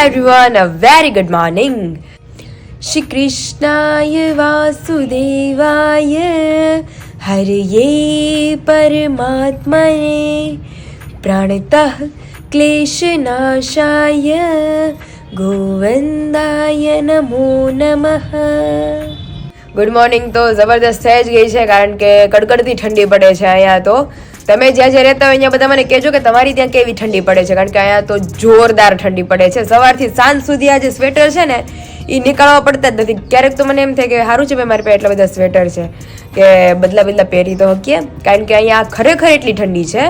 everyone, a very good morning. Shri Krishnaya Vasudevaya Hariye Paramatmane Pranatah Kleshanashaya Govindaya Namo Namaha. Good morning. તો જબરદસ્ત થઈ જ ગઈ છે કારણ કે કડકડતી ઠંડી પડે છે અહીંયા. તો તમે જ્યાં જ્યાં રહેતા હોય અહીંયા બધા મને કહેજો કે તમારી ત્યાં કેવી ઠંડી પડે છે, કારણ કે અહીંયા તો જોરદાર ઠંડી પડે છે. સવારથી સાંજ સુધી આ જે સ્વેટર છે ને એ નીકળવા પડતા જ નથી. ક્યારેક તો મને એમ થાય કે સારું છે ભાઈ મારી પાસે એટલા બધા સ્વેટર છે કે બદલા પહેરી તો શકીએ, કારણ કે અહીંયા ખરેખર એટલી ઠંડી છે.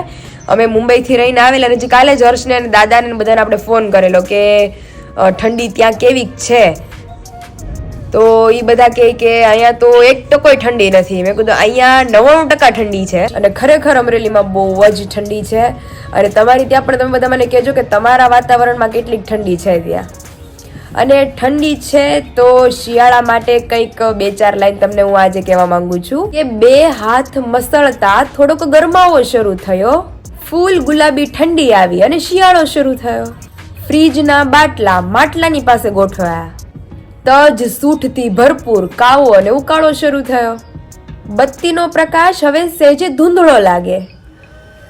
અમે મુંબઈથી રહીને આવેલા અને કાલે જ હર્ષને અને દાદાને બધાને આપણે ફોન કરેલો કે ઠંડી ત્યાં કેવી છે. તો એ બધા કહે કે અહીંયા તો 1% ઠંડી નથી. મેં કીધું અહીંયા 99% ઠંડી છે અને ખરેખર અમરેલીમાં બહુ જ ઠંડી છે. અને તમારી ત્યાં પણ તમે બધા મને કહેજો કે તમારા વાતાવરણમાં કેટલીક ઠંડી છે ત્યાં. અને ઠંડી છે તો શિયાળા માટે કંઈક 2-4 લાઈન તમને હું આજે કહેવા માંગુ છું કે 2 હાથ મસળતા થોડોક ગરમાવો શરૂ થયો, ફૂલ ગુલાબી ઠંડી આવી અને શિયાળો શરૂ થયો. ફ્રીજના બાટલા માટલાની પાસે ગોઠવાયા, તજ સૂઠથી ભરપૂર કાવો અને ઉકાળો શરૂ થયો. બત્તીનો પ્રકાશ હવે સહેજે ધૂંધળો લાગે,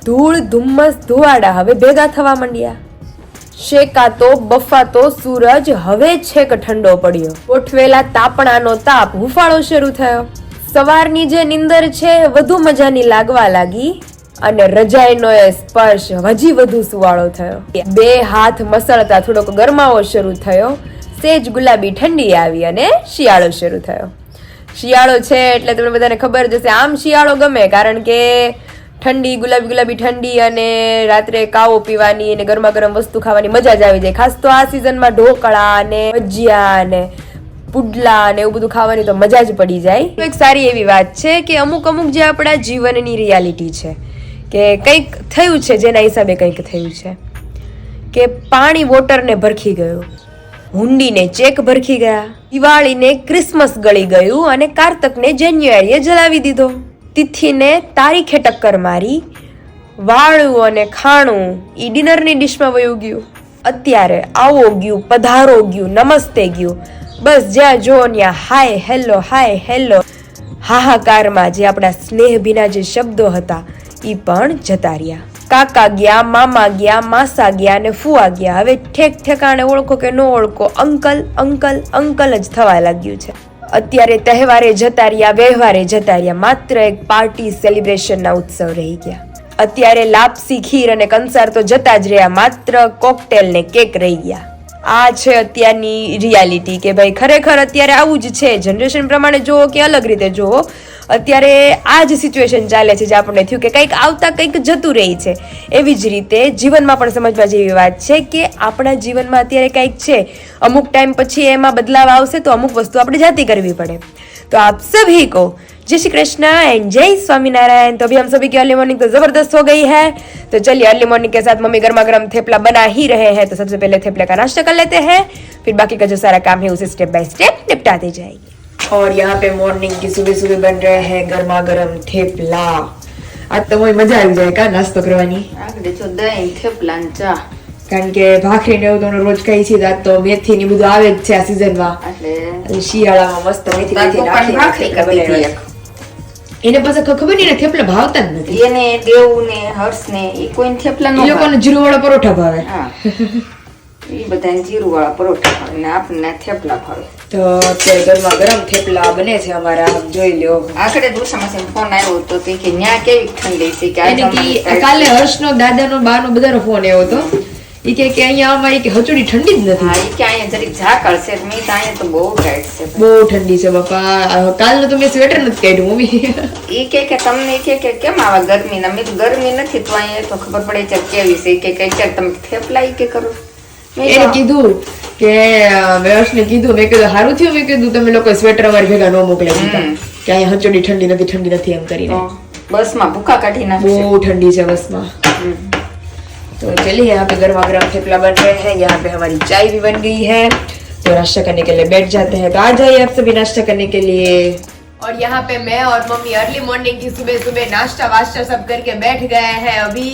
ધૂળ ધુમ્મસ ધુવાડા હવે ભેગા થવા માંડ્યા. શેકાતો બફાતો સૂરજ હવે છેક ઠંડો પડ્યો. ગોઠવેલા તાપણાનો તાપ હુફાળો શરૂ થયો. સવારની જે નીંદર છે વધુ મજાની લાગવા લાગી અને રજાઈનો એ સ્પર્શ હજી વધુ સુવાળો થયો. 2 હાથ મસળતા થોડોક ગરમાવો શરૂ થયો, સેજ ગુલાબી ઠંડી આવી અને શિયાળો શરૂ થયો. શિયાળો છે એટલે તમને બધાને ખબર જ હશે, આમ શિયાળો ગમે કારણ કે ઠંડી ગુલાબી ઠંડી અને રાત્રે કાવો પીવાની અને ગરમા ગરમ વસ્તુ ખાવાની મજા જ આવી જાય. ખાસ તો આ સિઝનમાં ઢોકળા અને ભજીયા અને પુડલા અને એવું બધું ખાવાની તો મજા જ પડી જાય. એક સારી એવી વાત છે કે અમુક જે આપણા જીવનની રિયાલિટી છે કે કંઈક થયું છે જેના હિસાબે કંઈક થયું છે કે પાણી વોટરને ભરખી ગયું, હુંડીને ચેક ભરખી ગયા, દિવાળીને ક્રિસમસ ગળી ગયું અને કારતકને જાન્યુઆરીએ જલાવી દીધો. તિથિને તારીખે ટક્કર મારી, વાળું અને ખાણું ઈ ડિનરની ડિશમાં વયું ગયું. અત્યારે આવો ગયું, પધારો ગયું, નમસ્તે ગયું, બસ જ્યાં જો ત્યાં હાય હેલો હાહાકારમાં જે આપણા સ્નેહ ભીના જે શબ્દો હતા ઈ પણ જતા રહ્યા. કાકા ગયા, મામા ગયા, માસા ગયા અને ફુવા ગયા. હવે ઠેકાણે ઓળખો કે ન ઓળખો અંકલ જ થવા લાગ્યું છે. અત્યારે તહેવારે જતા રહ્યા, વ્યવહારે જતા રહ્યા, માત્ર એક પાર્ટી સેલિબ્રેશનના ઉત્સવ રહી ગયા. અત્યારે લાપસી ખીર અને કંસાર તો જતા જ રહ્યા, માત્ર કોકટેલ ને કેક રહી ગયા. આ છે અત્યારની રિયાલિટી કે ભાઈ ખરેખર અત્યારે આવું જ છે. જનરેશન પ્રમાણે જુઓ કે અલગ રીતે જુઓ, અત્યારે આ જ સિચ્યુએશન ચાલે છે જે આપણને થયું કે કંઈક આવતા કંઈક જતું રહી છે. એવી જ રીતે જીવનમાં પણ સમજવા જેવી વાત છે કે આપણા જીવનમાં અત્યારે કંઈક છે, અમુક ટાઈમ પછી એમાં બદલાવ આવશે તો અમુક વસ્તુ આપણે જાતે કરવી પડે. तो आप सभी को जय श्री कृष्ण एंड जय स्वामीनारायण. तो अभी हम सभी की अर्ली मॉर्निंग तो जबरदस्त हो गई है. तो चलिए अर्ली मॉर्निंग के साथ मम्मी गर्मा गर्म थेपला बना ही रहे हैं, तो सबसे पहले थेपले का नाश्ता कर लेते हैं, फिर बाकी का जो सारा काम है उसे स्टेप बाय स्टेप निपटाते जाएंगे. और यहाँ पे मॉर्निंग की सुबह बन रहे हैं गर्मा गर्म थेपला. आज तो मुझे मजा આવી જાય કા નાસ્તો કરવાની. આગળ જો દહીં થેપલા ને ચા, કારણ કે ભાખરી ને એવું તો રોજ ખાઈ છીએ. આજ તો મેથી ને બધું આવે જ છે આ સિઝનમાં, એટલે શિયાળામાં મસ્ત મેથી નાખી ભાખરી કરી દીધી. એને પછી ખબર નહીં ને થેપલા ભાવતા જ નથી. એને દેવ ને હર્ષ ને એ કોઈ થેપલા નો, એ લોકોને જીરું વાળા પરોઠા ભાવે. હા એ બધાને જીરું વાળા પરોઠા ભાવે ને આપણને થેપલા ભાવે. તો અત્યારે ગરમા ગરમ થેપલા બને છે અમારા, જોઈ લ્યો. આખરે દુસામાંથી ફોન આવ્યો તો તે કે ન્યા કેવી ઠંડી છે કે કાલે હર્ષનો દાદાનો બાનો બધાનો ફોન આવ્યો હતો. ઈ કે અહીંયા અમારી કે હચોડી ઠંડી જ નથી. હા ઈ કે અહીંયા જરીક ઝાકળ છે, મેં તો અહીંયા તો બહુ ટાઈટ છે, બહુ ઠંડી છે બાપા. કાલનો તો મેં સ્વેટર નથી કાઢ્યું મમ્મી. ઈ કે તમને કે કેમ આવા ગરમી ના? મેં તો ગરમી નથી તો અહીંયા તો ખબર પડે છે કેવી છે કે તમે થેપલા ઈ કે કરો. એને કીધું કે હર્ષને કીધું, મેં કીધું સારું થયું, મેં કીધું તમે લોકો સ્વેટર અમારી ભેગા ન મોકલે દીધા કે અહીંયા હચોડી ઠંડી નથી એમ કરીને. બસમાં ભૂકા કાઢી નાખશે, બહુ ઠંડી છે બસમાં. तो चलिए यहाँ पे गर्मा गर्म थेपला बन रहे हैं, यहाँ पे हमारी चाय भी बन गई है, तो नाश्ता करने के लिए बैठ जाते हैं. तो आ जाइए आप सभी नाश्ता करने के लिए. और यहाँ पे मैं और मम्मी अर्ली मॉर्निंग की सुबह नाश्ता वाश्ता सब करके बैठ गए हैं. अभी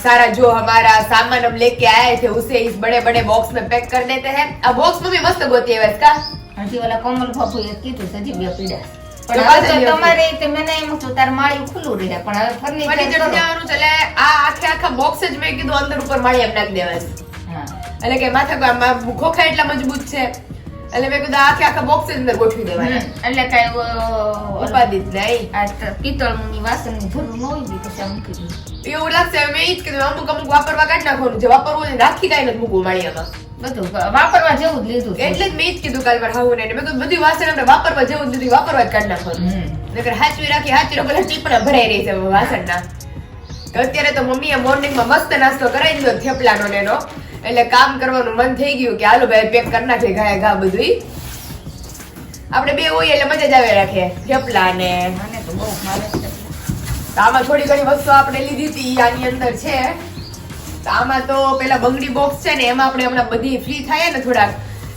सारा जो हमारा सामान हम लेके आए थे उसे इस बड़े बड़े बॉक्स में पैक कर देते हैं। अब बॉक्स में भी मस्त होती है इसका। હજી ઓલા કોમલ બાપુ એ કીધું છે હજી બે પીડા તો પણ પાછળ હવે તો લ્યો. તમારે તે મેં એમ તો તાર માળિયું ખુલ્લું રહે પણ હવે ફર્નિચર ફર્નિચર કરો. જવાનું છે એટલે આ આખા બોક્સ જ મેં કીધું અંદર ઉપર માળી એમ નાખી દેવાનું, હા એટલે કે માથા ખોખા એટલા મજબૂત છે એટલે મેં કીધું આખા બોક્સ જ અંદર ગોઠવી દેવાના, એટલે કઈ ઉપાધિ જ નહીં. આ પિત્તળની વાસણની જરૂર ન હોય પછી આ મૂકી દીધું. એવું લાગશે મેં ઈ જ કીધું અમુક અમુક વાપરવા કાઢી નાખવાનું, જે વાપરવું હોય એ રાખી કાંઈ નથી મૂકવું માળિયામાં. બધું વાપરવા જેવું જ લીધું છે. એટલે જ મેં ઈ જ કીધું કાલ મારા હાહુને, મેં કીધું બધી વાસણ આપણે વાપરવા જેવું જ લીધું, વાપરવા જ કાઢી નાખવાનું. નકર હાચવી રાખી પેલા ટીપણા ભરાઈ રહી છે વાસણના. તો અત્યારે તો મમ્મીએ મોર્નિંગમાં મસ્ત નાસ્તો કરાવી દીધો થેપલાનો ને એનો, એટલે કામ કરવાનું મન થઈ ગયું કે હાલો ભાઈ પેક કરી નાખીએ ઘાય ઘા બધું. આપણે બે હોઈએ એટલે મજા જ આવે રાખે થેપલા ને. મને તો બહુ ભાવે છે. તો આમાં થોડી ઘણી વસ્તુ આપણે લીધી હતી આની અંદર છે. તો આમાં તો પેલા બંગડી બોક્સ છે ને એમાં આપણે હમણાં બધી ફ્રી થાય ને થોડાક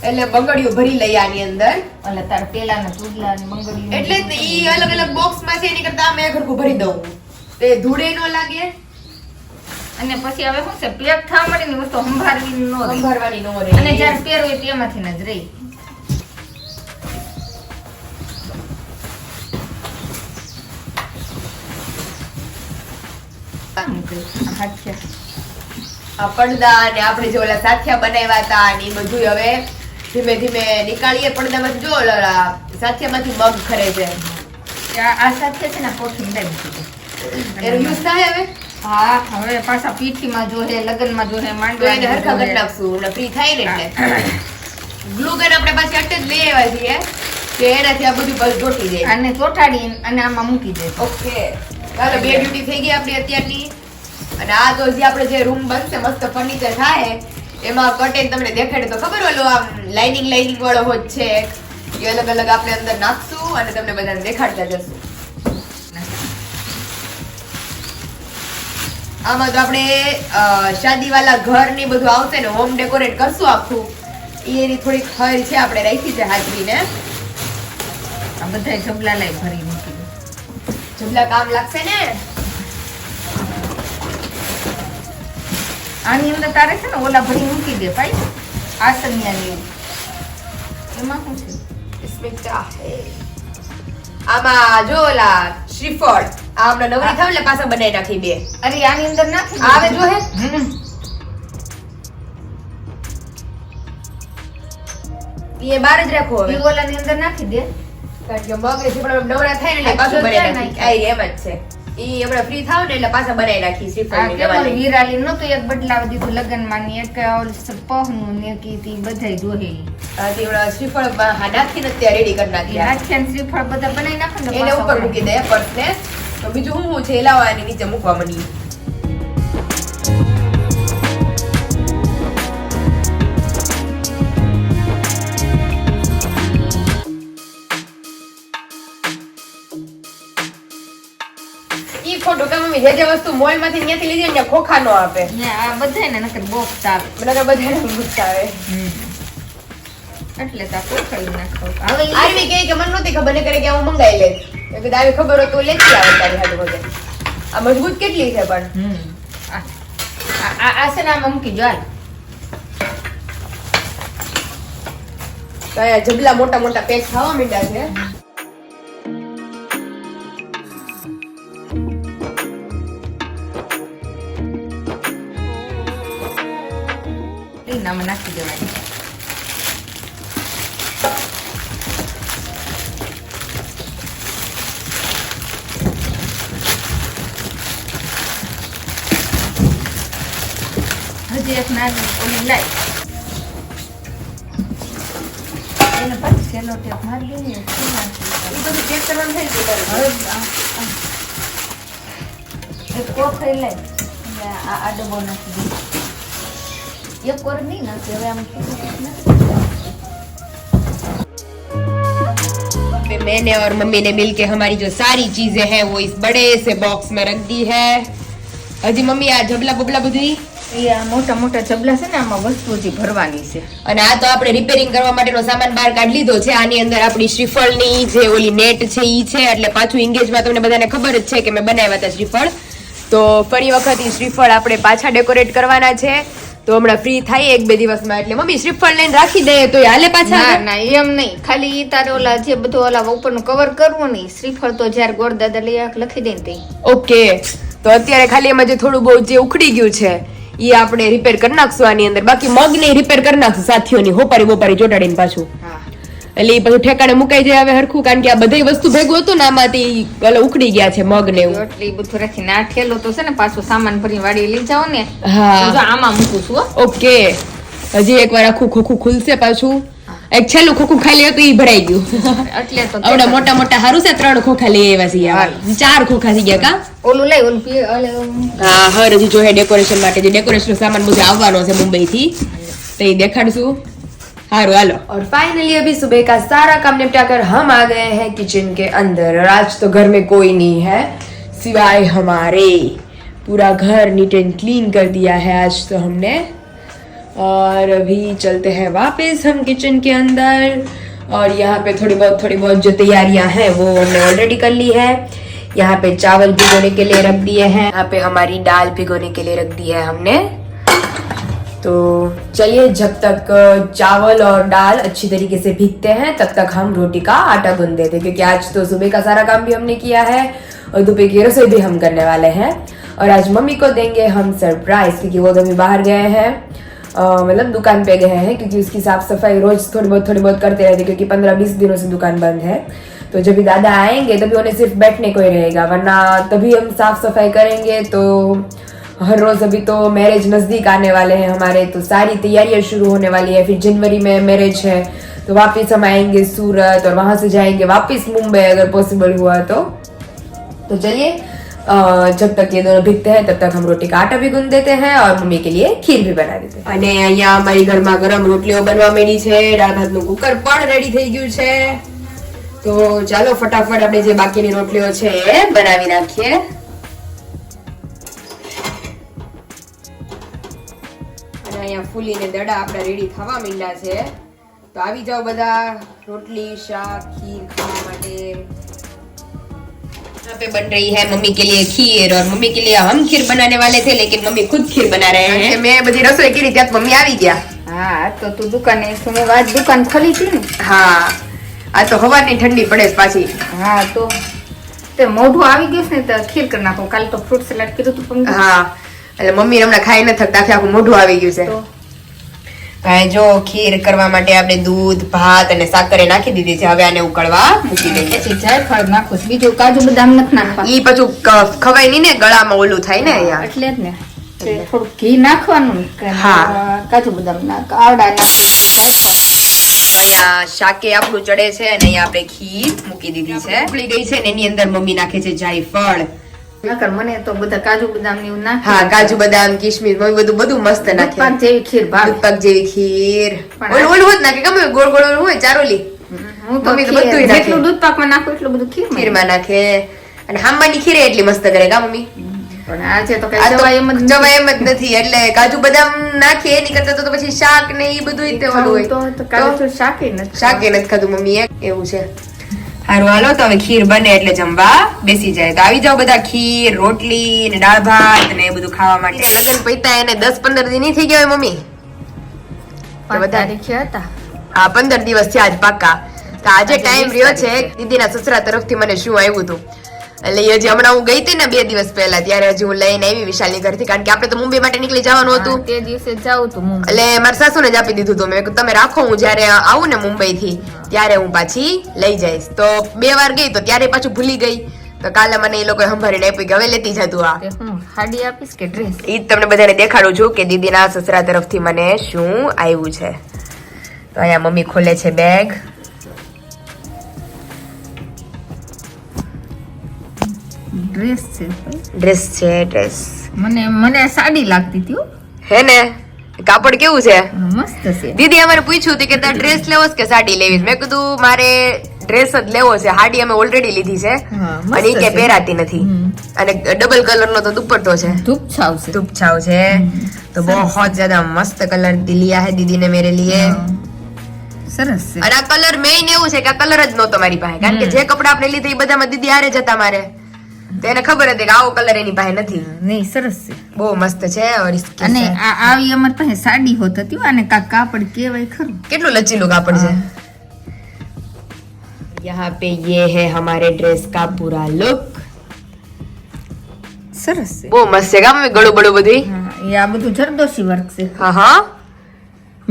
એટલે બંગડીઓ ભરી લઈએ આની અંદર, એટલે તાર પેલાના ચૂડલા ને બંગડીયું એટલે જ ને ઈ અલગ અલગ બોક્સ માં છે એની કરતા મેં ઘરકું ભરી દઉં તે ધૂળે ન લાગે, અને પછી હવે શું છે પેક થવા માટેની વસ્તુ સંભાળવી ન રહે સંભાળવાની ન રહે. અને જ્યારે પહેરવું હોય તેમાંથી જ રહી. આ પડદા અને આપણે જે ઓલા સાથિયા બનાવ્યા હતા અને ઈ બધું હવે ધીમે ધીમે નીકાળીએ પડદામાંથી. જો ઓલા સાથિયામાંથી મગ ખરે છે આ સાથે છે ને કોથમીર મૂકી એનો યુઝ થાય હવે. હા હવે પાછા પીઠીમાં જોહે લગ્નમાં જોહે તો એને માંડવાની હરખા કરી જોહે. નાખશું હમણાં ફ્રી થાય ને એટલે. ગ્લુ ગન આપણે પાછી અટે જ લઈ આવ્યા છીએ કે એનાથી આ બધું બસ ગોઠવી જાય. આને ચોટાડી અને આમાં મૂકી દે. ઓકે ચાલો બે ડ્યુટી થઈ ગઈ આપણી અત્યારની. અને આ તો જે આપણે જે રૂમ બનશે મસ્ત ફર્નિચર થાય એમાં કર્ટેન તમને દેખાડે તો ખબર ઓલો આમ લાઇનિંગ વાળો હોત છે એ અલગ અલગ આપણે અંદર નાખશું અને તમને બધાને દેખાડતા જશું. આમાં તો આપણે શાદીવાલા ઘર ની બધું આવશે ને હોમ ડેકોરેટ કરશું આખું, એની થોડી ખર છે આપણે રાખી છે હાજરીને. આ બધા જબલા લઈ ભરી મૂકી દે. જબલા કામ લાગશે ને. આની અંદર તારે છે ને ઓલા ભરી મૂકી દે ભાઈ આસનિયાની એમાં શું છે इसमें क्या है? આમાં જો ઓલા શ્રીફળ આ હમણાં નવરી થાવ એટલે પાછા બનાવી નાખી બે. અરે આની અંદર નાખી દે. આવે જો હે એ બાર જ રાખો હવે, ઈ ઓલાની અંદર નાખી દે. કારણ કે મગ ને શ્રીફળ નવરા થાય ને એટલે પાછું બનાવી નાખી. આ એમ જ છે ઈ હમણાં ફ્રી થાવ ને એટલે પાછા બનાવી નાખી આ શ્રીફળ ની કેવલ દવા. વિરાલી નતું એક બદલાવી દીધું લગ્નમાં ની એક પહનું ને કીધી બધાય જોહે શ્રીફળ નાખી ને ત્યાં રેડી કરી નાખી. હાથિયાન શ્રીફળ બધા બનાવી નાખે ને એને ઉપર મૂકી દે પર્સ ને. તો બીજું શું છે એ લાવવા એની નીચે મૂકવા માંડી. ઈ ખોટું કે મમ્મી જે વસ્તુ મોલ માંથી ત્યાંથી લીધી ને ત્યાં ખોખા નો આપે, ને આ બધાય ને નકર બોક્સ આવે મને બધાને ગુસ્સા આવે. એટલે તા કોખાઈ નાખો. હવે ઈ આરવી કહે કે મને નહોતી ખબર ને કરે કે હું મંગાઈ લે. મેં કીધું આવી ખબર હોય તો લેતી આવે તારી હાથે બધે. આ મજબૂત કેટલી છે પણ. આ છે ને આમાં મૂકી જો હાલ. તો અહીંયા જબલા મોટા મોટા પેક ખાવા માંડ્યા છે. આમાં નાખી દેવાની. હજી એક નાની ઓલી લાઈ એને પછી સેલો ટેપ મારી દઈએ એ બધું ચેક કરવાનું થઈ ગયું હવે તારે. એક કોખરી લઈ આ ડબ્બો નાખી દઈએ. एक और नहीं ना कि હવે આમ मैंने और मम्मी ने मिलके हमारी जो सारी चीजें हैं वो इस बड़े से बॉक्स में रख दी है. हजी मम्मी आ जबला बबला બધું એ આ મોટા મોટા જબલા છે ને આમાં વસ્તુ હજી ભરવાની છે. અને આ તો આપણે રિપેરિંગ કરવા માટેનો સામાન બહાર કાઢી લીધો છે. આની અંદર આપણી શ્રીફળની જે ઓલી નેટ છે ઈ છે એટલે પાછું એંગેજમાં તમને બધાને ખબર જ છે કે મેં બનાવ્યા હતા શ્રીફળ. તો ફરી વખત ઈ શ્રીફળ આપણે પાછા ડેકોરેટ કરવાના છે. તો હમણાં ફ્રી થાય 1-2 દિવસમાં, એટલે મમ્મી શ્રીફળ લઈને રાખી દઈએ તો હાલે પાછા? ના ના એમ નહીં, ખાલી ઈ તારે ઓલા જે બધું ઓલા ઉપરનું કવર કરવું નહીં. શ્રીફળ તો જ્યારે ગોળદાદા લઈ લખી દે ને તે. ઓકે, તો અત્યારે ખાલી એમાં જે થોડું બહુ જે ઉખડી ગયું છે ઈ આપણે રિપેર કરી નાખશું આની અંદર. બાકી મગને રિપેર કરી નાખશું સાથીઓની હોપારી ચોટાડીને પાછું. હા એટલે એ બધું ઠેકાણે મુકાઈ જાય હવે હરખું, કારણ કે આ બધી વસ્તુ ભેગું હતું ને આમાંથી એટલે ઉખડી ગયા છે મગ ને એવું. એટલે ઈ બધું રાખીને આ ઠેલો તો છે ને પાછું સામાન ભરીને વાડી લઈ જાઓ ને. હા તો જો આમાં મૂકું છું હો. ઓકે, હજી એકવાર આખું ખોખું ખુલશે પાછું. એક છેલ્લું ખોખું ખાલી હતું ઈ ભરાઈ ગયું. એટલે તો આવડા મોટા મોટા હારું છે 3 ખોખા લઈ આવ્યા છીએ. 4 ખોખા થઈ ગયા કા? ઓલું લઈ ઓલું હા હર હજી જો ડેકોરેશન માટે જે ડેકોરેશન સામાન બધું આવવાનો છે મુંબઈ થી, તો એ દેખાડશું. हारो हालो। और फाइनली अभी सुबह का सारा काम निपटा कर हम आ गए हैं किचन के अंदर, और आज तो घर में कोई नहीं है सिवाय हमारे। पूरा घर नीट एंड क्लीन कर दिया है आज तो हमने, और अभी चलते हैं वापस हम किचन के अंदर। और यहाँ पे थोड़ी बहुत जो तैयारियां हैं वो हमने ऑलरेडी कर ली है। यहाँ पे चावल भिगोने के लिए रख दिए हैं, यहाँ पे हमारी दाल भिगोने के लिए रख दी है हमने। तो चलिए जब तक चावल और दाल अच्छी तरीके से भीगते हैं तब तक हम रोटी का आटा गूंथ देते हैं, क्योंकि आज तो सुबह का सारा काम भी हमने किया है और दोपहर की रसोई भी हम करने वाले हैं। और आज मम्मी को देंगे हम सरप्राइज, क्योंकि वो कभी बाहर गए हैं, मतलब दुकान पे गए हैं, क्योंकि उसकी साफ सफाई रोज थोड़ी बहुत करते रहते, क्योंकि 15-20 दिनों से दुकान बंद है। तो जब भी दादा आएंगे तभी उन्हें सिर्फ बैठने को ही रहेगा, वरना तभी हम साफ सफाई करेंगे। तो हर रोज अभी तो मैरिज नजदीक आने वाले हैं हमारे, तो सारी तैयारियां शुरू होने वाली है। फिर जनवरी में मैरिज है, तो वापस हम आएंगे सूरत और वहां से जाएंगे वापस मुंबई अगर पॉसिबल हुआ तो। चलिए जब तक ये दोनों भीगते हैं तब तक हम रोटी का आटा भी गूंथ देते हैं और मम्मी के लिए खीर भी बना देते हैं। અને અહીંયા અમારી ઘરમાં ગરમ રોટલીઓ બનવા માંડી છે, દાળ ભાતનું કુકર પણ રેડી થઈ ગયું છે। તો ચાલો ફટાફટ આપણે જે બાકીની રોટલીઓ છે એ બનાવી નાખીએ। અને અહીંયા ફૂલીને દડા આપણા રેડી થવા માંડ્યા છે, તો આવી જાઓ બધા રોટલી શાક ખીર ખાવા માટે। यहाँ पे बन रही है मम्मी के लिए खीर, और मम्मी के लिए हम खीर बनाने वाले थे, लेकिन मम्मी खुद खीर बना रहे हैं। मैं बधी रसोई करी ત્યાં મમ્મી આવી ગયા। હા તો તું દુકાને તમે વાત દુકાન ખોલી હતી ને? હા આ તો હવાની ઠંડી પડે છે પાછી। હા તો તે મોઢું આવી ગયું છે ને તો ખીર કરી નાખો। કાલ તો ફ્રૂટ સલાડ કર્યું હતું પંગી। હા એટલે મમ્મી હમણાં ખાઈ ન થકતા આખું મોઢું આવી ગયું છે। તો જો ખીર કરવા માટે આપણે દૂધ ભાત અને સાકર નાખી દીધી છે, હવે આને ઉકળવા મૂકી દઈએ। પછી જાયફળ નાખું, બીજું કાજુ બદામ નથી નાખવા, ઈ પાછું ખવાય નહીં ને, ગળામાં ઓલું થાય ને અહીંયા, એટલે જ ને થોડું ઘી નાખવાનું, હા કાજુ બદામ નાખ આવડા નાખી અહીંયા શાકે આપણું ચડે છે, અને અહીંયા આપણે ખીર મૂકી દીધી છે, ઉકળી ગઈ છે ને એની અંદર મમ્મી નાખે છે જાયફળ। નકર મને તો બધા કાજુ બદામ ને એવું નાખે। હા કાજુ બદામ કિશમિશ બધું મસ્ત નાખે, દૂધપાક જેવી ખીર ભાવે। દૂધપાક જેવી ખીર ઓલું હોત નાખે, ગમે ગોળ ગોળ હોય ચારોલી, હું તો મમ્મી તો બધું નાખે, જેટલું દૂધપાકમાં નાખું એટલું બધું ખીરમાં નાખે। અને હાંબાની ખીર એટલી મસ્ત કરે કા મમ્મી? પણ આજે તો કઈ આ તો જવાય એમ જ જવાય એમ જ નથી, એટલે કાજુ બદામ નાખે એની કરતા તો પછી શાક ને ઈ બધું ઈ તે ઓલું હોય, તો કાજુ તો શાકે નથી શાકે નથી ખાધું મમ્મીએ, એવું છે। હારું હાલો તો હવે ખીર બને એટલે જમવા બેસી જાય। તો આવી જાઓ બધા, ખીર રોટલી ને દાળ ભાત ને એ બધું ખાવા માટે। લગ્ન પૈતા એને 10-15 દી નહીં થઈ ગયા હોય મમ્મી? 5 તારીખે હતા। હા 15 દિવસ થયા આજ પાક્કા। તો આજે ટાઈમ રહ્યો છે દીદીના સસરા તરફથી મને શું આવ્યું હતું, એટલે હજી હમણાં હું ગઈ હતી ને 2 દિવસ પહેલા, ત્યારે હજી હું લઈને આવી વિશાલની ઘરથી, કારણ કે આપણે તો મુંબઈ માટે નીકળી જવાનું હતું, તે દિવસે જાઉં તું મુંબઈ, એટલે મારા સાસુને જ આપી દીધું હતું। મેં કીધું તમે રાખો, હું જયારે આવું ને મુંબઈ થી ત્યારે હું પાછી લઈ જઈશ। તો 2 વાર ગઈ તો ત્યારે પાછું ભૂલી ગઈ, તો કાલે મને એ લોકોએ સંભાળીને આપી કે હવે લેતી જતું આ। તે હું સાડી આપીશ કે ડ્રેસ? ઈ તમને બધાને દેખાડું છું કે દીદીના સસરા તરફથી મને શું આવ્યું છે। તો અહીંયા મમ્મી ખોલે છે બેગ, ડ્રેસ છે, ડ્રેસ છે ડ્રેસ, મને સાડી લાગતી હતી હે ને? કાપડ કેવું છે? મસ્ત છે। દીદી અમારે પૂછ્યું હતું કે તારે ડ્રેસ લેવો છે કે સાડી લેવી છે? મેં કીધું મારે ડ્રેસ જ લેવો છે, સાડી અમે ઓલરેડી લીધી છે અને ઈ કે પહેરાતી નથી, અને ડબલ કલર નો તો દુપટ્ટો છે, ધૂપ છાવ છે, ધूप छाव છે, तो बहुत ज्यादा मस्त कलर लिया है दीदी ने मेरे लिए। સરસ છે। અને આ કલર મેઇન એવું છે કે આ કલર જ નહોતો મારી પાસે, કારણ કે જે કપડા આપણે લીધા એ બધામાં દીદી હારે જતા મારે, તો એને ખબર હતી કે આવો કલર એની પાસે નથી. નહીં સરસ છે. બહુ મસ્ત છે. और इसके અને साथ- આ આવી અમાર પાસે સાડી હોત હતી અને કાપડ કેવાય ખરું. કેટલું લચીલું કાપડ છે. यहाँ पे ये है हमारे ड्रेस का पूरा लुक. સરસ છે. બહુ મસ્ત છે. કામ ગળું બળું બધી. હા, એ આ બધું જરદોશી વર્ક છે. હા હા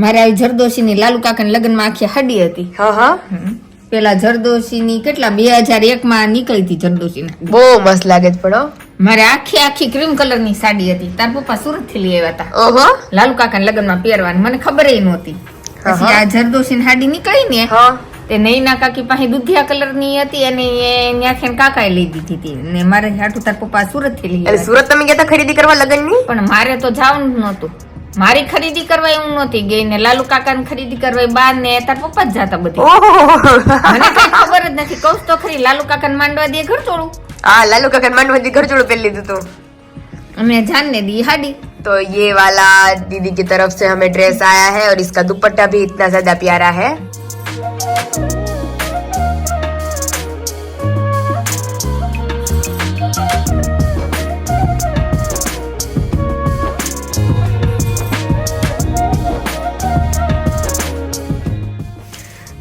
મારે આવી જરદોશીની લાલુ કાકાના લગ્નમાં આખી હાડી હતી. હા હા પેલા જરદોશીની કેટલા 2001 માં નીકળી હતી જરદોશીની. બહુ મસ્ત લાગે છે પણ હો. મારે આખી ક્રીમ કલરની સાડી હતી. તાર પપ્પા સુરત થી લઈ આવ્યા હતા ઓહો લાલુ કાકાના લગ્નમાં પહેરવાની. મને ખબર નહોતી. પછી આ જરદોશીની હાડી નીકળી ને હા તે નૈના કાકી પાસે દુધિયા કલરની હતી અને એ ત્યાંથી કાકાએ લઈ દીધી હતી ને મારે હાટુ તાર પપ્પા સુરત થી લઈ એટલે આવ્યા. સુરત તમે ગયા તા ખરીદી કરવા લગ્નની? પણ મારે તો જવાનું જ નહોતું. મારી ખરીદી કરવા હું નહોતી ગઈ ને લાલુ કાકાની ખરીદી કરવા બહાર ને તાર પપ્પા જ જાતા બધી. ઓહો મને કઈ ખબર જ નથી. કહું તો ખરી લાલુ કાકાને માંડવા દે ઘર ચોળું हाँ लालू काका मनमंदी घर जोड़ो पहन लीधું तो અને જાનને દી હાડી. तो ये वाला दीदी की तरफ से हमें ड्रेस आया है और इसका दुपट्टा भी इतना ज्यादा प्यारा है.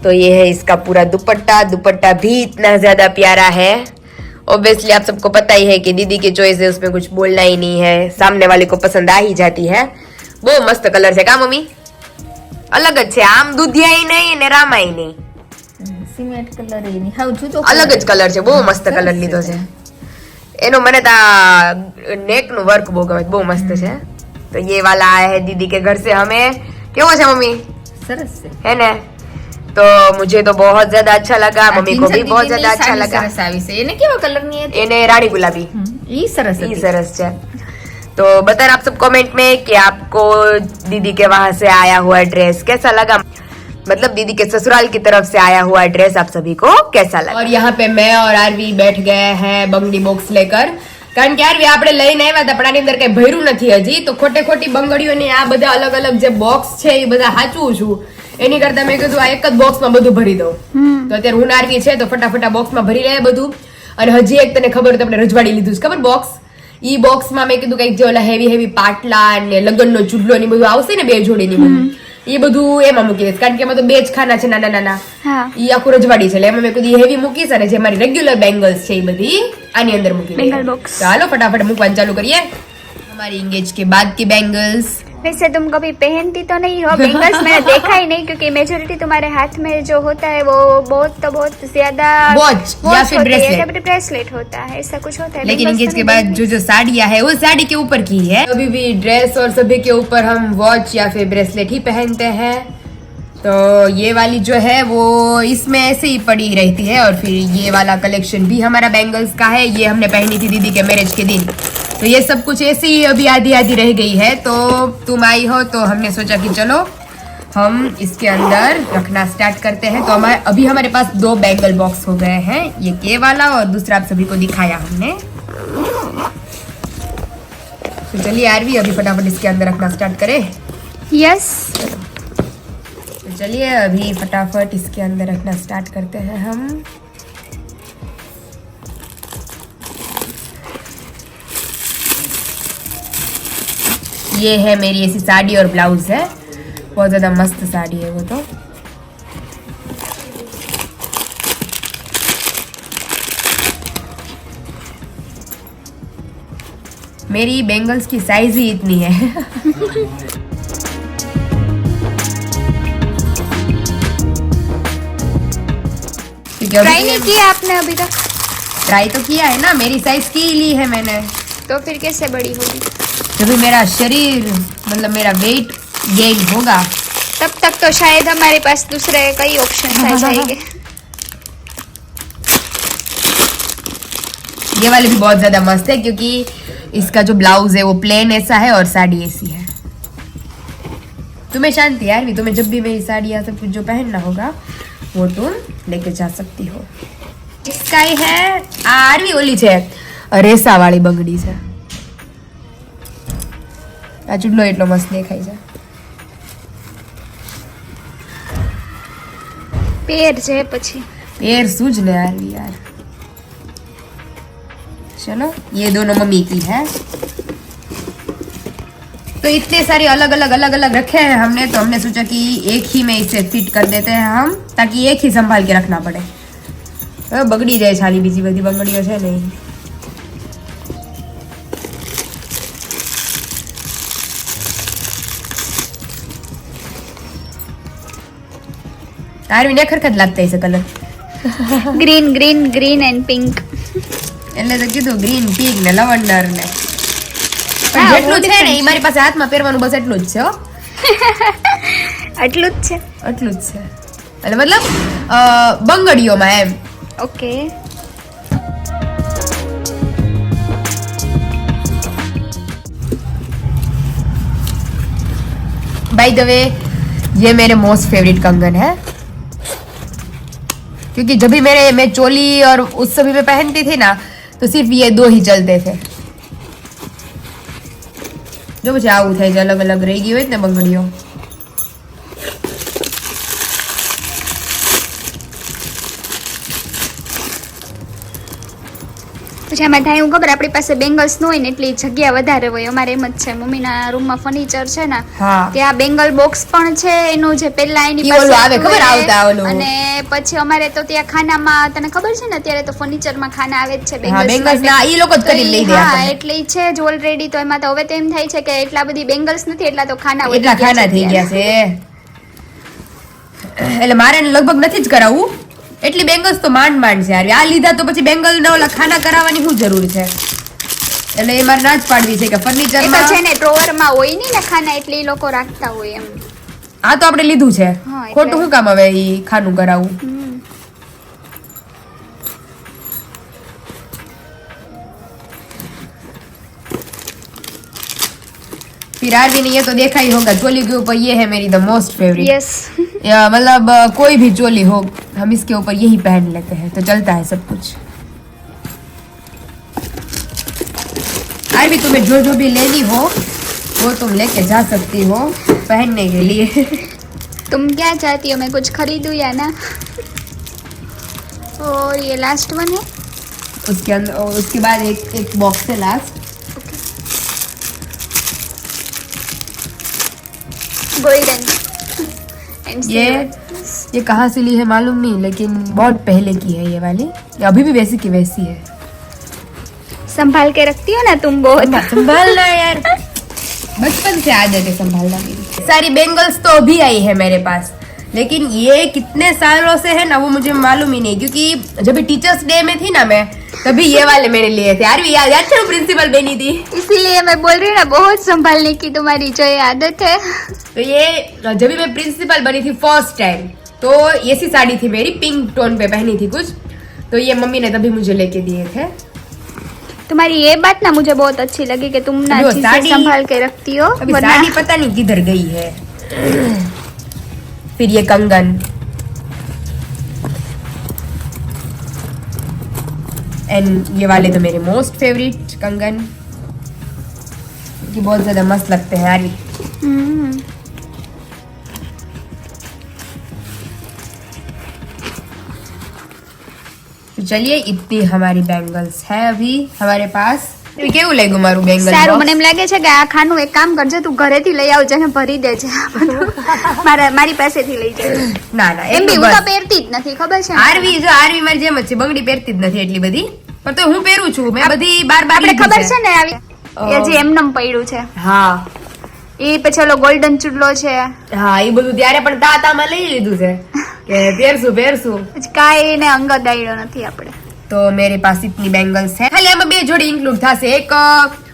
तो ये है इसका पूरा दुपट्टा. दुपट्टा भी इतना ज्यादा प्यारा है. ऑब्वियसली आप सबको पता ही है कि दीदी की चॉइस है, उसमें कुछ बोलना ही नहीं है. सामने वाले को पसंद आ ही जाती है. બહુ મસ્ત કલર છે કા મમ્મી? અલગ જ છે. આમ દુધિયાઈ નહીં ને રામાઈ નહીં, સિમેન્ટ કલર એની હાવ જુદો અલગ જ કલર છે. બહુ મસ્ત કલર લીધો છે એનો. મને તો નેક નું વર્ક બહુ ગમે, બહુ મસ્ત છે. તો ये वाला आया है दीदी के घर से हमें. કેવો છે મમ્મી? સરસ છે. है ना? तो मुझे तो बहुत ज्यादा अच्छा लगा. मम्मी को भी बहुत ज्यादा अच्छा लगा. સરસ આવી છે. એને કેવા કલરની હતી? એને રાણી गुलाबी. ઈ સરસ ये હતી. सरस है. तो बताना आप सब कमेंट में कि आपको दीदी के वहां से आया हुआ ड्रेस कैसा लगा. मतलब दीदी के ससुराल की तरफ से आया हुआ ड्रेस आप सभी को कैसा लगा. और यहाँ पे मैं और आरवी बैठ गए हैं બંગડી બોક્સ લેકર. કારણ કે આરવી આપણે લઈને આવ્યા હતા પણ આની અંદર કઈ ભર્યું નથી હજી. તો ખોટે ખોટી બંગડીઓને આ બધા અલગ અલગ જે બોક્સ છે એ બધા સાચવું છું. એની કરતા મેં કીધું આ એક જ બોક્સમાં બધું ભરી દઉં. તો અત્યારે હું આરવી છે તો ફટાફટ બોક્સમાં ભરી લે બધું. અને હજી એક તને ખબર તમને રજવાડી લીધું છે ખબર બોક્સ. ઈ બોક્સમાં મેં કીધું કઈક જે ઓલા હેવી પાટલા ને લગ્નનો ચૂડલો ને બધું આવશે ને 2 જોડીની બધું એ બધું એમાં મૂકી દઈશ. કારણ કે એમાં તો 2 જ ખાના છે નાના નાના. ઈ આખું રજવાડી છે એટલે એમાં મેં કીધું હેવી મૂકીશ અને જે મારી રેગ્યુલર બેંગલ્સ છે એ બધી આની અંદર મૂકી દઈશ. ચાલો ફટાફટ મૂકવાનું ચાલુ કરીએ. हमारी इंगेज के बाद की बैंगल्स. वैसे तुम कभी पहनती तो नहीं हो बैंगल्स, मैंने देखा ही नहीं क्योंकि मेजोरिटी तुम्हारे हाथ में जो होता है वो बहुत ज्यादा वॉच या फिर ब्रेसलेट. ब्रेसलेट होता है, ऐसा कुछ होता है. लेकिन Bangles इंगेज तो के नहीं बाद जो जो साड़ियाँ है वो साड़ी के ऊपर की है. अभी भी ड्रेस और सभी के ऊपर हम वॉच या फिर ब्रेसलेट ही पहनते हैं. तो ये वाली जो है वो इसमें ऐसे ही पड़ी रहती है. और फिर ये वाला कलेक्शन भी हमारा बैंगल्स का है. ये हमने पहनी थी दीदी के मैरिज के दिन. तो ये सब कुछ ऐसे ही अभी आधी आधी रह गई है. तो तुम आई हो तो हमने सोचा कि चलो हम इसके अंदर रखना स्टार्ट करते हैं. तो हमारे पास 2 बैंगल बॉक्स हो गए हैं. ये के वाला और दूसरा आप सभी को दिखाया हमने. तो चलिए आरवी अभी फटाफट इसके अंदर रखना स्टार्ट करें. यस. तो चलिए अभी फटाफट इसके अंदर रखना स्टार्ट करते हैं हम. ये है मेरी ऐसी साड़ी और ब्लाउज है. बहुत ज्यादा मस्त साड़ी है वो तो. मेरी बैंगल्स की साइज ही इतनी है. ट्राई नहीं किया आपने अभी तक? ट्राई तो किया है ना. मेरी साइज की ली है मैंने. तो फिर कैसे बड़ी होगी? जब भी मेरा शरीर मतलब मेरा वेट गेन होगा तब तक तो शायद हमारे पास दूसरे कई ऑप्शन आ जाएंगे. ये वाले भी बहुत ज्यादा मस्त है क्योंकि इसका जो ब्लाउज है वो प्लेन ऐसा है और साड़ी ऐसी है. तुम्हें शांति यार भी, तुम्हें जब भी मेरी साड़ी या सब कुछ जो पहनना होगा वो तुम लेके जा सकती हो. इसका ही है आरवी ओली છે રેસા વાળી બંગડી છે. આ ચૂડલો એટલો મસ્ત દેખાય છે. પેર છે પછી પેર શું જ ને આરવી યાર. चलो ये दोनों मम्मी की है। तो इतने सारे अलग अलग रखे हैं हमने, तो हमने सोचा कि एक ही में इसे फिट कर देते हैं हम, ताकि एक ही संभाल के रखना पड़े। बगड़ी जाए सारी बीजी बधी बंगड़ियों છે नहीं। આરવીને ખરખત લાગતા હશે colour, green green green and pink. એટલે તો કીધું ગ્રીન પિંક ને લવંડર ને, પણ હા, જેટલું બહુ છે ને different એ મારી પાસે હાથમાં પહેરવાનું બસ એટલું જ છે હો, આટલું જ છે. એટલું જ છે, એટલે મતલબ બંગડીઓમાં એમ. ઓકે. बाय द वे ये मेरे मोस्ट फेवरेट कंगन है, क्योंकि जब भी मैं चोली और उस समय में पहनती थी ना, तो सिर्फ ये दो ही चलते थे। जो मुझे आવું થાય છે અલગ અલગ રહી ગઈ હોય ને બંગડીઓ। પછી આમાં થાય હું ખબર, આપણી પાસે બેંગલ્સ ન હોય ને એટલી જગ્યા વધારે હોય. અમારે એમ જ છે, મમ્મીના રૂમમાં ફર્નિચર છે ને, હા ત્યાં બેંગલ બોક્સ પણ છે એનું, જે પેલા એની ઈ પાસે ઓલું આવે, હતું ખબર એ. આવતા ઓલું. અને પછી અમારે તો ત્યાં ખાનામાં, તને ખબર છે ને અત્યારે તો ફર્નિચરમાં ખાના આવે જ છે હા બેંગલ્સ ના ઈ લોકો જ તો કરી લઈ ઈ- દે હા, આપણને, એટલે ઈ છે જ ઓલરેડી. તો એમાં તો હવે તો એમ થાય છે કે એટલા બધી બેંગલ્સ નથી, એટલા તો ખાના વધી એટલા ખાના થઈ ગયા છે, એટલે મારે લગભગ નથી જ કરાવવું, એટલી બેંગલ્સ તો માંડ છે યાર। આ લીધા તો પછી બેંગલ ના ઓલા ખાના કરાવવાની શું જરૂર છે, એટલે એ મારે ના જ પાડવી છે કે એ તો ફર્નિચરમાં। છે ને ડ્રોવરમાં હોય નહીં ને ખાના, એટલે ઈ લોકો રાખતા હોય એમ. આ તો આપણે લીધું છે, હા, એટલે- ખોટું શું કામ હવે ઈ ખાનું કરાવવું। फिर आरवी ने ये तो देखा ही होगा, चोली के ऊपर ये है मेरी द मोस्ट फेवरेट। યસ. मतलब कोई भी चोली हो हम इसके ऊपर यही पहन लेते हैं, तो चलता है सब कुछ। आरवी तुम्हें जो जो भी लेनी हो वो तुम लेके जा सकती हो पहनने के लिए। तुम क्या चाहती हो, मैं कुछ खरीदूं या ना? और ये लास्ट वन है. उसके अंदर, और उसके बाद एक बॉक्स है लास्ट। गोल्डन एंड ये कहाँ से ली है मालूम नहीं, लेकिन बहुत पहले की है ये वाली, अभी भी वैसी की वैसी है। संभाल के रखती हो ना तुम बहुत. संभालना यार, बचपन से आदत है संभालना मेरी। सारी बेंगल्स तो अभी आई है मेरे पास, लेकिन ये कितने सालों से है ना वो मुझे मालूम ही नहीं, क्योंकि जब टीचर्स डे में थी ना मैं, तभी ये वाले मैंने लिए थे। यार याद है प्रिंसिपल बनी थी, इसीलिए मैं बोल रही हूँ ना, बहुत संभालने की तुम्हारी जो ये आदत है. तो ये जब भी मैं प्रिंसिपल बनी थी फर्स्ट टाइम, तो ऐसी साड़ी थी मेरी, पिंक टोन पे पहनी थी कुछ, तो ये मम्मी ने तभी मुझे लेके दिए थे। तुम्हारी ये बात ना मुझे बहुत अच्छी लगी कि तुम ना अभी वो चीजें साड़ी- संभाल के रखती हो. अभी वरना साड़ी पता नहीं किधर गई है। फिर ये कंगन, एंड ये वाले तो मेरे मोस्ट फेवरेट कंगन, कि बहुत ज्यादा मस्त लगते हैं यार ये। हम्म. तो चलिए इतनी हमारी बैंगल्स है अभी हमारे पास। કેવું લાગ્યું મારું બેંગલ સારું, બોક્સ? મને એમ લાગે છે કે આ ખાનું એક કામ કરજે, તું ઘરેથી લઈ આવજે ને ભરી દેજે આ બધું. મારી પાસેથી લઈ જજે. ના ના એમ બી એટલું હું તો બસ। પહેરતી જ નથી, ખબર છે ને? આરવી મારી જેમ જ છે, બંગડી પહેરતી જ નથી એટલી બધી, પણ તો હું પહેરું છું, મેં બધી બાર આપણે લીધી ખબર છે ને આવી એ જે એમનેમ પડ્યું છે, હા એ પછી ઓલો ગોલ્ડન ચૂડલો છે, હા એ બધું ત્યારે પણ તાતામાં લઈ લીધું છે કે પહેરશું। પછી કાંઈ ને અંગત આયડો નથી આપણે. તો મેરે પાસ ઇતની બેંગલ્સ છે, ખાલી આમાં બે જોડી ઇન્ક્લુડ થશે, એક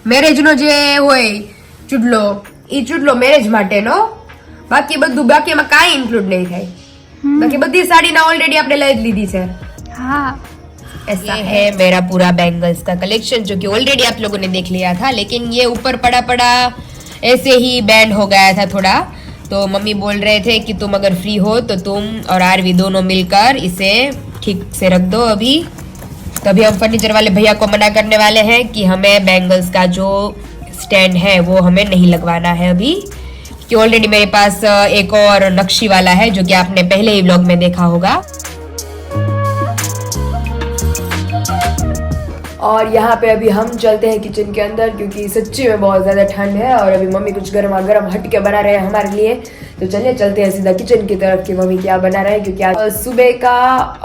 મેરેજ નો જે હોય ચૂડલો, એ ચૂડલો મેરેજ માટેનો, બાકી એમાં કાંઈ ઇન્ક્લુડ નહીં થાય, બાકી બધી સાડીના ઓલરેડી આપણે લઈ જ લીધી છે। હા, ऐसा है मेरा पूरा बैंगल्स का कलेक्शन, जो कि ऑलरेडी आप लोगों ने देख लिया था, लेकिन ये ऊपर पड़ा ऐसे ही बैंड हो गया था थोड़ा, तो मम्मी बोल रहे थे कि तुम अगर फ्री हो तो तुम और आरवी दोनों मिलकर इसे ठीक से रख दो अभी। तभी हम फर्नीचर वाले भैया को मना करने वाले हैं कि हमें बैंगल्स का जो स्टैंड है वो हमें नहीं लगवाना है अभी, कि ऑलरेडी मेरे पास एक और नक्शी वाला है, जो कि आपने पहले ही व्लॉग में देखा होगा। और यहाँ पे अभी हम चलते हैं किचन के अंदर क्योंकि सच्ची में बहुत ज़्यादा ठंड है और अभी मम्मी कुछ गर्मा गर्म हटके बना रहे हैं हमारे लिए। तो चलिए चलते हैं सीधा किचन की तरफ कि मम्मी क्या बना रहे हैं, क्योंकि आज सुबह का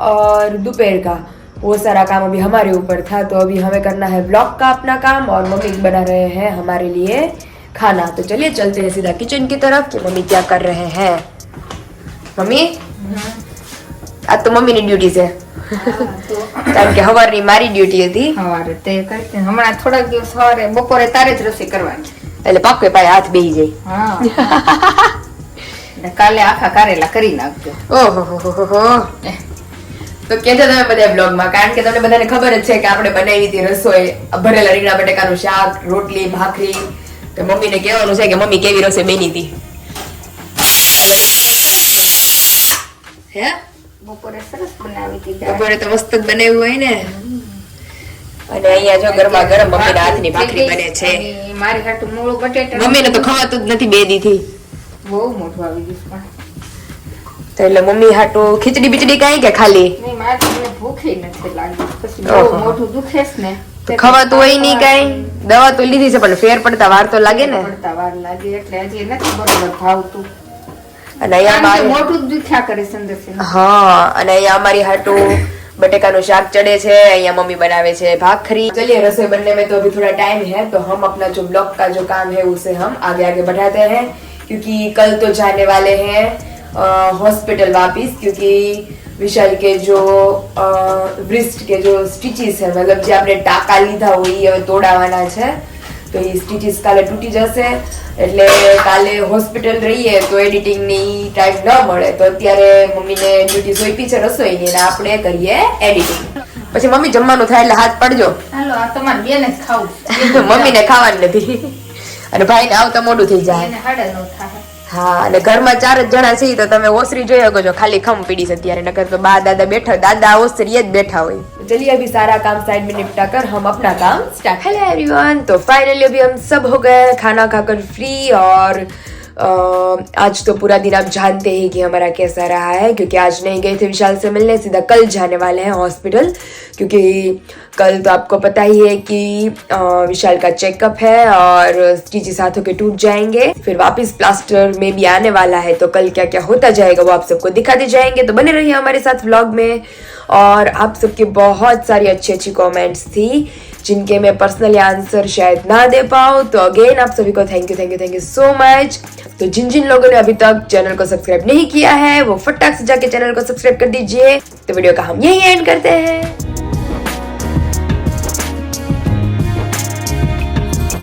और दोपहर का वो सारा काम अभी हमारे ऊपर था। तो अभी हमें करना है ब्लॉग का अपना काम और मम्मी बना रहे हैं हमारे लिए खाना। तो चलिए चलते हैं सीधा किचन की तरफ कि मम्मी क्या कर रहे हैं। मम्मी आज तो મમ્મીની ડ્યુટી છે કારણ કે સવારની મારી ડ્યુટી હતી સવારે તે કરતી હમણાં થોડાક દિવસ સવારે બપોરે તારે જ રસોઈ કરવાની. એટલે પાકે પાય હાથ બેહી જાય. હા ને કાલે આખા કારેલા કરી નાખજો. ઓહો તો કેજો તમે બધા બ્લોગમાં, કારણ કે તમને બધાને ખબર જ છે કે આપણે બનાવી હતી રસોઈ ભરેલા રીંગણા બટેકાનું શાક, રોટલી, ભાખરી. તો મમ્મીને કહેવાનું છે કે મમ્મી કેવી રસોઈ બની હતી. હે બપોરે સરસ બનાવી હતી. બપોરે તો મસ્ત જ બનાવ્યું હોય ને. અને અહીંયા જો ગરમા ગરમ મમ્મીના હાથની ભાખરી બને છે. અને મારી હાટુ મૂળું બટેટા મમ્મીને તો ખવાતું જ નથી 2 દીથી. બહુ મોઢું આવી ગયું પણ. તો એટલે મમ્મી હાટુ ખીચડી બીચડી કાંઈ કે ખાલી નહીં, મારે મને ભૂખે નથી લાગી. પછી ઓહો. બહુ મોઢું દુખે છે ને તો ખવાતું હોય નહીં કાંઈ. દવા તો લીધી છે પણ ફેર પડતા વાર તો લાગે ને. પડતા વાર લાગે એટલે હજી નથી બરોબર ભાવતું. અને અહીંયા કારણ કે મારી મોઢું જ દુખ્યા કરે છે અંદરથી. हाँ અને અહીંયા हमारी हाटू बटेका शाक चढ़े छे, અહીંયા मम्मी बनावे छे भाखरी। चलिए रसोई बनने में तो अभी थोड़ा टाइम है, तो हम अपना जो ब्लॉग का जो काम है उसे हम आगे आगे बढ़ाते हैं, क्योंकि कल तो जाने वाले हैं हॉस्पिटल वापिस, क्योंकि विशाल के जो ब्रिस्ट के जो स्टिचेस है, मतलब जो आपने टाका लीधा हो ये હવે તોડાવાના છે, તો એ સ્ટિચીસ કાલે તૂટી જશે એટલે કાલે હોસ્પિટલ રહીએ તો એડિટિંગની ટાઈમ ન મળે, તો અત્યારે મમ્મીને ડ્યુટી સોંપી છે રસોઈની અને આપણે કરીએ એડિટિંગ. પછી મમ્મી જમવાનું થાય એટલે હાથ પડજો. હાલો આ તમારે બેને જ ખાવું. મમ્મીને ખાવાનું નથી અને ભાઈને આવતા મોડું થઈ જાય. એને હાડા નો થાય. હા, અને ઘરમાં 4 જ જણા છીએ તો તમે ઓસરી જોઈ શકો છો, खाली खम पीड़ी से અત્યારે, नकर तो बा दादा बैठा, दादा ओसरी જ बैठा હોય. चलिए अभी सारा काम साइड में निपटा कर हम अपना काम स्टार्ट. हेलो एवरीवन, तो फाइनली अभी हम सब हो गए खाना खाकर फ्री, और आज तो पूरा दिन आप जानते ही कि हमारा कैसा रहा है, क्योंकि आज नहीं गए थे विशाल से मिलने, सीधा कल जाने वाले हैं हॉस्पिटल, क्योंकि कल तो आपको पता ही है कि विशाल का चेकअप है और स्टिचेस हाथों के टूट जाएंगे, फिर वापस प्लास्टर में भी आने वाला है, तो कल क्या क्या होता जाएगा वो आप सबको दिखाते जाएंगे. तो बने रहिए हमारे साथ व्लॉग में. और आप सबकी बहुत सारी अच्छी अच्छी कमेंट्स थी जिनके मैं पर्सनली आंसर शायद ना दे पाऊँ, तो अगेन आप सभी को थैंक यू सो मच. तो जिन जिन लोगों ने अभी तक चैनल को सब्सक्राइब नहीं किया है वो फटाक से जाके चैनल को सब्सक्राइब कर दीजिए. तो वीडियो का हम यही एंड करते हैं.